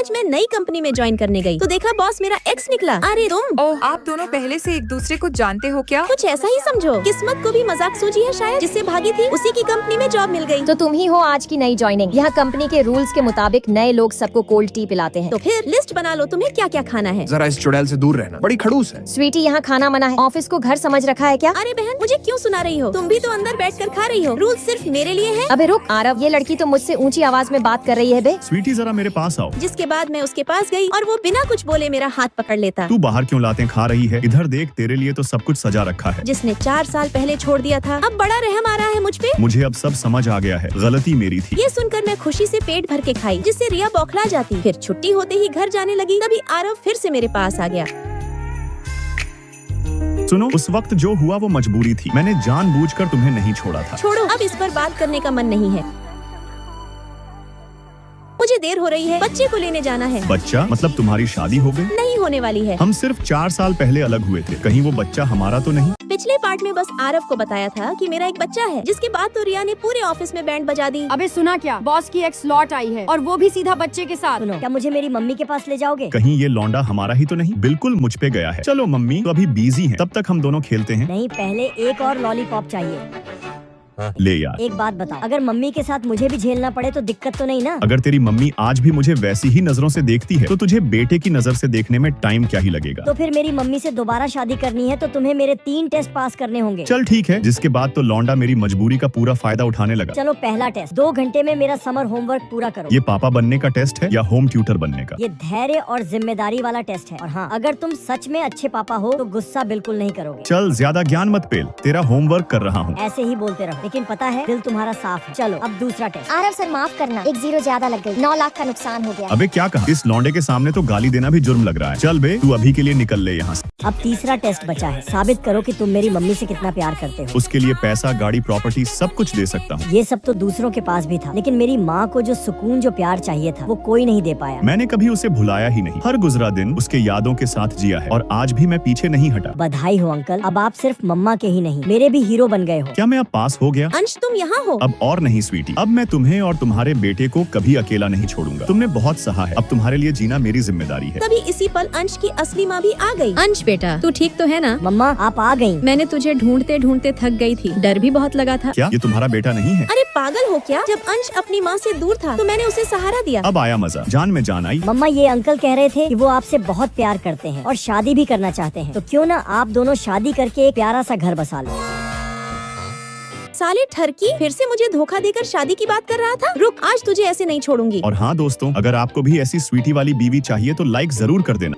आज मैं नई कंपनी में ज्वाइन करने गई तो देखा बॉस मेरा एक्स निकला। अरे तुम ओह, आप दोनों पहले से एक दूसरे को जानते हो क्या? कुछ ऐसा ही समझो। किस्मत को भी मजाक सूझी है शायद, जिससे भागी थी उसी की कंपनी में जॉब मिल गई। तो तुम ही हो आज की नई ज्वाइनिंग। यहाँ कंपनी के रूल्स के मुताबिक नए लोग सबको कोल्ड टी पिलाते हैं। तो फिर लिस्ट बना लो तुम्हें क्या क्या खाना है। जरा इस चुड़ैल से दूर रहना, बड़ी खड़ूस है। स्वीटी, यहाँ खाना मना है। ऑफिस को घर समझ रखा है क्या? अरे बहन मुझे क्यों सुना रही हो, तुम भी तो अंदर बैठकर खा रही हो। रूल सिर्फ मेरे लिए है। अबे रुक आरव, ये लड़की तो मुझसे ऊंची आवाज में बात कर रही है बे। स्वीटी जरा मेरे पास आओ। जिसके बाद मैं उसके पास गई और वो बिना कुछ बोले मेरा हाथ पकड़ लेता। तू बाहर क्यों लाते खा रही है? इधर देख, तेरे लिए तो सब कुछ सजा रखा है। जिसने 4 साल पहले छोड़ दिया था अब बड़ा रहम आ रहा है मुझ पे। मुझे अब सब समझ आ गया है, गलती मेरी थी। ये सुनकर मैं खुशी से पेट भर के खाई, जिससे रिया बौखला जाती। फिर छुट्टी होते ही घर जाने लगी, तभी आरव फिर से मेरे पास आ गया। सुनो, उस वक्त जो हुआ वो मजबूरी थी। मैंने जानबूझकर तुम्हें नहीं छोड़ा था। छोड़ो, अब इस पर बात करने का मन नहीं है। मुझे देर हो रही है, बच्चे को लेने जाना है। बच्चा मतलब तुम्हारी शादी हो गई? नहीं होने वाली है। हम सिर्फ 4 साल पहले अलग हुए थे, कहीं वो बच्चा हमारा तो नहीं? पिछले पार्ट में बस आरव को बताया था कि मेरा एक बच्चा है, जिसके बाद तो रिया ने पूरे ऑफिस में बैंड बजा दी। अबे सुना क्या, बॉस की एक्स लौट आई है और वो भी सीधा बच्चे के साथ। सुनो, क्या मुझे मेरी मम्मी के पास ले जाओगे? कहीं ये लौंडा हमारा ही तो नहीं? बिल्कुल मुझ पे गया है। चलो मम्मी तो अभी बिजी हैं, तब तक हम दोनों खेलते हैं। नहीं, पहले एक और लॉलीपॉप चाहिए। ले यार। एक बात बताओ, अगर मम्मी के साथ मुझे भी झेलना पड़े तो दिक्कत तो नहीं ना? अगर तेरी मम्मी आज भी मुझे वैसी ही नजरों से देखती है तो तुझे बेटे की नजर से देखने में टाइम क्या ही लगेगा। तो फिर मेरी मम्मी से दोबारा शादी करनी है तो तुम्हें मेरे 3 टेस्ट पास करने होंगे। चल ठीक है। जिसके बाद तो लौंडा मेरी मजबूरी का पूरा फायदा उठाने लगा। चलो पहला टेस्ट, 2 घंटे में मेरा समर होमवर्क पूरा करो। ये पापा बनने का टेस्ट है या होम ट्यूटर बनने का? ये धैर्य और जिम्मेदारी वाला टेस्ट है। और हाँ, अगर तुम सच में अच्छे पापा हो तो गुस्सा बिल्कुल नहीं करोगे। चल ज्यादा ज्ञान मत पेल, तेरा होमवर्क कर रहा हूँ। ऐसे ही बोलते रहो, लेकिन पता है दिल तुम्हारा साफ है। चलो अब दूसरा टेस्ट। आरव सर माफ करना, 1 0 ज्यादा लग गई, 9 लाख का नुकसान हो गया। अबे क्या कहा? इस लौंडे के सामने तो गाली देना भी जुर्म लग रहा है। चल बे, तू अभी के लिए निकल ले यहाँ से। अब तीसरा टेस्ट बचा है, साबित करो कि तुम मेरी मम्मी से कितना प्यार करते हो। उसके लिए पैसा, गाड़ी, प्रॉपर्टी सब कुछ दे सकता हूँ। ये सब तो दूसरों के पास भी था, लेकिन मेरी माँ को जो सुकून, जो प्यार चाहिए था वो कोई नहीं दे पाया। मैंने कभी उसे भुलाया ही नहीं। हर गुजरा दिन उसके यादों के साथ जिया है और आज भी मैं पीछे नहीं हटा। बधाई हो अंकल, अब आप सिर्फ मम्मा के ही नहीं मेरे भी हीरो बन गए हो। क्या मैं अब पास हो गया? अंश तुम यहाँ हो? अब और नहीं स्वीटी, अब मैं तुम्हें और तुम्हारे बेटे को कभी अकेला नहीं छोड़ूंगा। तुमने बहुत सहा है, अब तुम्हारे लिए जीना मेरी जिम्मेदारी है। तभी इसी पल अंश की असली माँ भी आ गई। अंश बेटा, तू ठीक तो है ना? मम्मा आप आ गई। मैंने तुझे ढूंढते ढूंढते थक गई थी, डर भी बहुत लगा था। क्या ये तुम्हारा बेटा नहीं है? अरे पागल हो क्या, जब अंश अपनी माँ से दूर था तो मैंने उसे सहारा दिया। अब आया मजा, जान में जान आई। मम्मा ये अंकल कह रहे थे कि वो आपसे बहुत प्यार करते हैं और शादी भी करना चाहते हैं, तो क्यों ना आप दोनों शादी करके एक प्यारा सा घर बसा लो। साले ठरकी, फिर से मुझे धोखा देकर शादी की बात कर रहा था। रुक, आज तुझे ऐसे नहीं छोड़ूंगी। और हाँ दोस्तों, अगर आपको भी ऐसी स्वीटी वाली बीवी चाहिए तो लाइक जरूर कर देना।